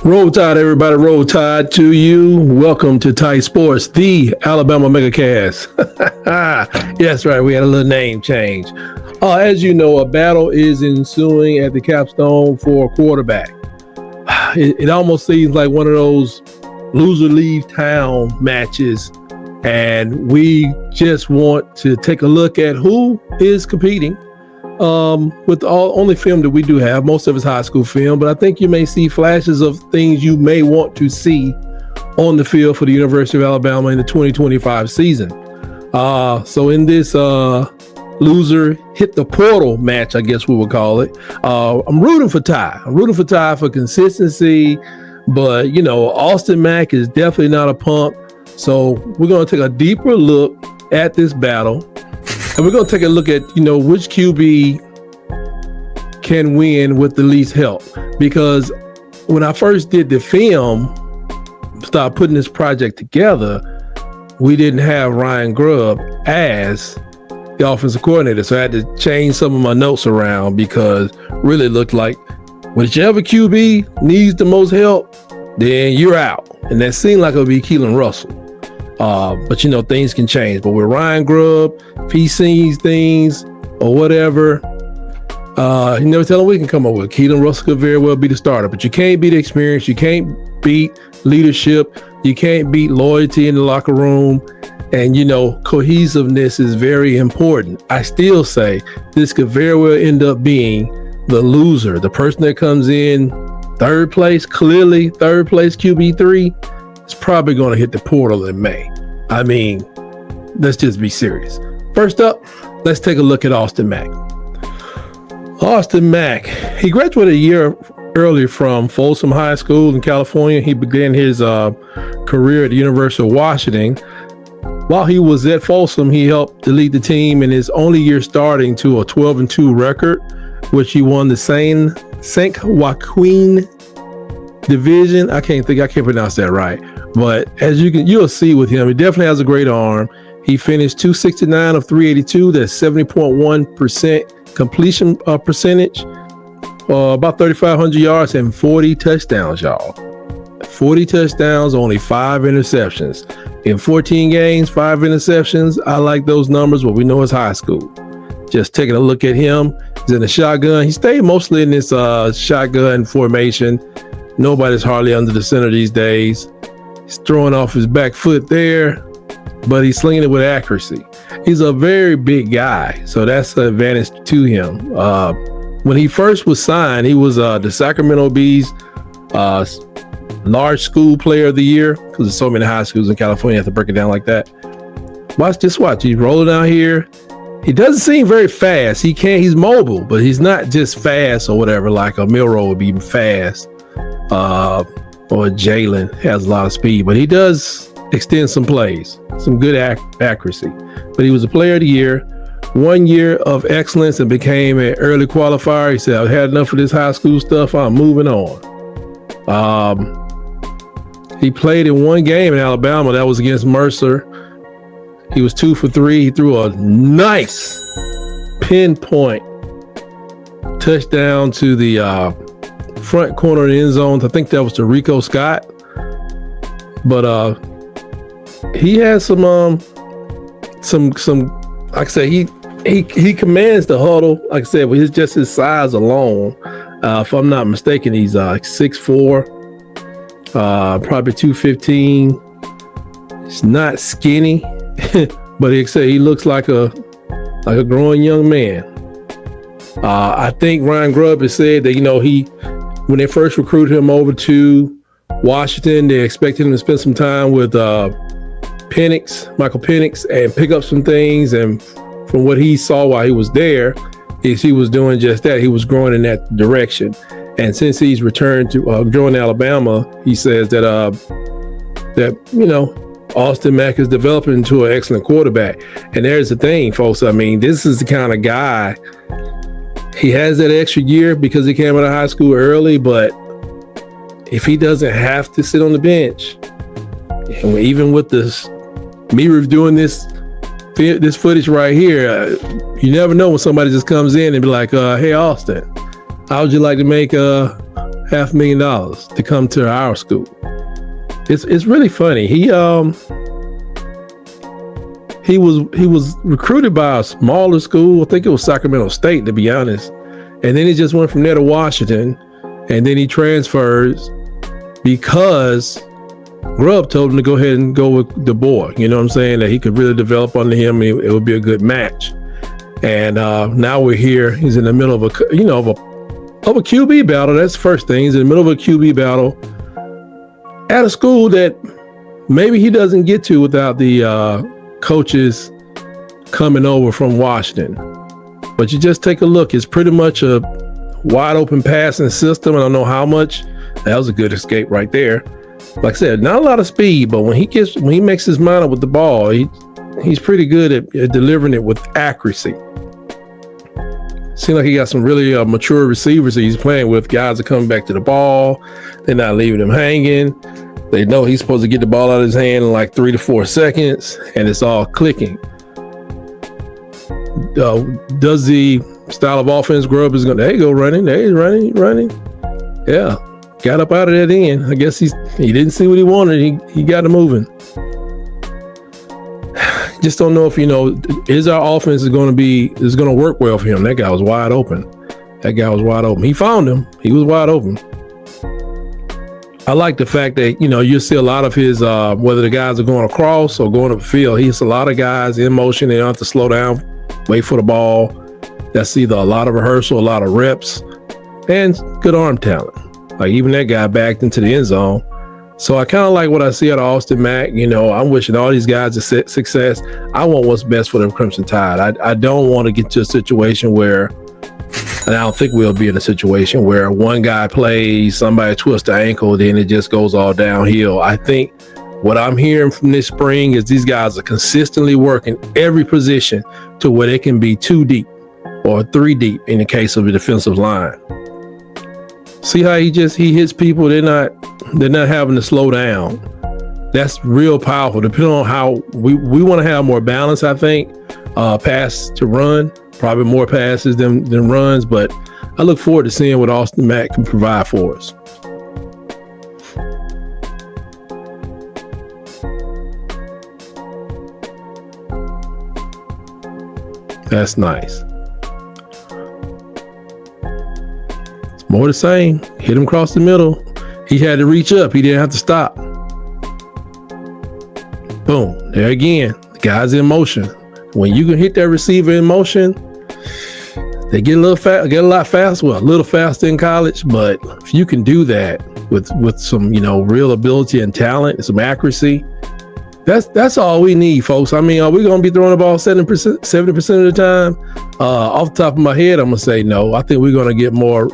Roll Tide, everybody. Roll Tide to you. Welcome to Tide Sports, the Alabama Megacast. Yes, right. We had a little name change. As you know, a battle is ensuing at the capstone for a quarterback. It almost seems like one of those loser leave town matches. And we just want to take a look at who is competing. With the only film that we do have, most of it's high school film, but I think you may see flashes of things you may want to see on the field for the University of Alabama in the 2025 season. So in this loser hit the portal match, I guess we would call it, I'm rooting for Ty. I'm rooting for Ty for consistency, but you know, Austin Mack is definitely not a punk. So we're going to take a deeper look at this battle. And we're going to take a look at, which QB can win with the least help. Because when I first did the film, started putting this project together, we didn't have Ryan Grubb as the offensive coordinator. So I had to change some of my notes around because really it looked like whichever QB needs the most help, then you're out. And that seemed like it would be Keelan Russell. But things can change. But with Ryan Grubb, if he sees things or whatever, you never tell him we can come up with. Keelan Russell could very well be the starter, but you can't beat experience. You can't beat leadership. You can't beat loyalty in the locker room. And, cohesiveness is very important. I still say this could very well end up being the loser, the person that comes in third place, clearly third place QB3. It's probably going to hit the portal in May. I mean, let's just be serious. First up, let's take a look at Austin Mack. Austin Mack, he graduated a year earlier from Folsom High School in California. He began his career at the University of Washington. While he was at Folsom, he helped to lead the team in his only year starting to a 12-2 record, which he won the St. Joaquin Division. I can't pronounce that right. But as you'll see with him, he definitely has a great arm. He finished 269 of 382. That's 70.1% completion percentage. About 3,500 yards and 40 touchdowns, y'all. 40 touchdowns, only 5 interceptions. In 14 games, 5 interceptions. I like those numbers, but we know it's high school. Just taking a look at him. He's in the shotgun. He stayed mostly in this shotgun formation. Nobody's hardly under the center these days. He's throwing off his back foot there, but he's slinging it with accuracy. He's a very big guy, so that's an advantage to him. When he first was signed, he was the Sacramento Bees large school player of the year, because there's so many high schools in California, you have to break it down like that. Watch. He's rolling down here. He doesn't seem very fast. He's mobile, but he's not just fast or whatever, like a Milroe would be fast. Or Jalen has a lot of speed, but he does extend some plays, some good accuracy. But he was a player of the year, 1 year of excellence, and became an early qualifier. He said, I've had enough of this high school stuff. I'm moving on. He played in one game in Alabama. That was against Mercer. He was 2 for 3. He threw a nice pinpoint touchdown to the front corner of the end zone. I think that was to Rico Scott. But he has some like I said, he commands the huddle. Like I said, with his size alone. If I'm not mistaken, he's 6'4", probably 215. He's not skinny, but he looks like a growing young man. I think Ryan Grubb has said that when they first recruited him over to Washington, they expected him to spend some time with Michael Penix, and pick up some things. And from what he saw while he was there, he was doing just that. He was growing in that direction. And since he's returned to join Alabama, he says that Austin Mack is developing into an excellent quarterback. And there's the thing, folks. I mean, this is the kind of guy. He has that extra year because he came out of high school early, but if he doesn't have to sit on the bench, and even with me reviewing this footage right here, you never know when somebody just comes in and be like, hey, Austin, how would you like to make $500,000 to come to our school. It's really funny. He was recruited by a smaller school. I think it was Sacramento State, to be honest. And then he just went from there to Washington, and then he transfers because Grubb told him to go ahead and go with the boy. You know what I'm saying? That he could really develop under him. And it would be a good match. And now we're here. He's in the middle of a QB battle. That's the first thing. He's in the middle of a QB battle at a school that maybe he doesn't get to without the coaches coming over from Washington. But you just take a look. It's pretty much a wide open passing system. I don't know how much. That was a good escape right there. Like I said, not a lot of speed, but when he makes his mind up with the ball, he's pretty good at delivering it with accuracy. Seems like he got some really mature receivers that he's playing with. Guys are coming back to the ball. They're not leaving him hanging. They know he's supposed to get the ball out of his hand in like 3 to 4 seconds, and it's all clicking. Does the style of offense Grubb is going? There you go, running. There he's running. Yeah, got up out of that end. I guess he didn't see what he wanted. He got it moving. Just don't know if is our offense is going to work well for him. That guy was wide open. He found him. He was wide open. I like the fact that you see a lot of his whether the guys are going across or going up the field. He's a lot of guys in motion. They don't have to slow down, wait for the ball. That's either a lot of rehearsal, a lot of reps, and good arm talent. Like even that guy backed into the end zone. So I kind of like what I see out of Austin Mack. I'm wishing all these guys success. I want what's best for the Crimson Tide. I don't want to get to a situation where, and I don't think we'll be in a situation where one guy plays, somebody twists the ankle, then it just goes all downhill. I think what I'm hearing from this spring is these guys are consistently working every position to where they can be 2 deep or 3 deep in the case of the defensive line. See how he hits people. They're not having to slow down. That's real powerful. Depending on how we want to have more balance, I think, pass to run, probably more passes than runs. But I look forward to seeing what Austin Mack can provide for us. That's nice. It's more the same. Hit him across the middle. He had to reach up. He didn't have to stop. Boom. There again. The guy's in motion. When you can hit that receiver in motion, they get a lot faster. Well, a little faster in college, but if you can do that with some, real ability and talent and some accuracy, that's all we need, folks. I mean, are we going to be throwing the ball 70% of the time? Off the top of my head, I'm going to say no. I think we're going to get more.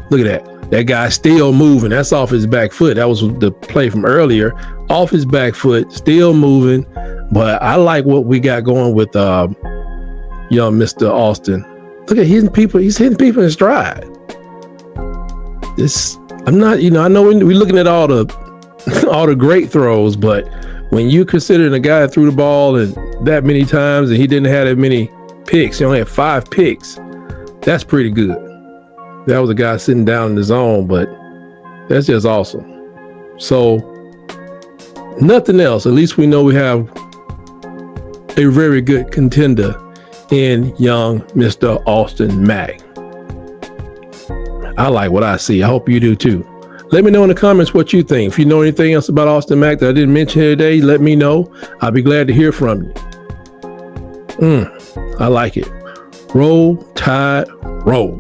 Look at that. That guy's still moving. That's off his back foot. That was the play from earlier. Off his back foot, still moving. But I like what we got going with young Mr. Austin. Look at hitting people. He's hitting people in stride. I know we're looking at all the great throws, but when you consider the guy that threw the ball and that many times and he didn't have that many picks, he only had 5 picks. That's pretty good. That was a guy sitting down in the zone, but that's just awesome. So nothing else. At least we know we have a very good contender in young Mr. Austin Mack. I like what I see. I hope you do too. Let me know in the comments what you think. If you know anything else about Austin Mack that I didn't mention here today, let me know. I'll be glad to hear from you. I like it. Roll, Tide, roll.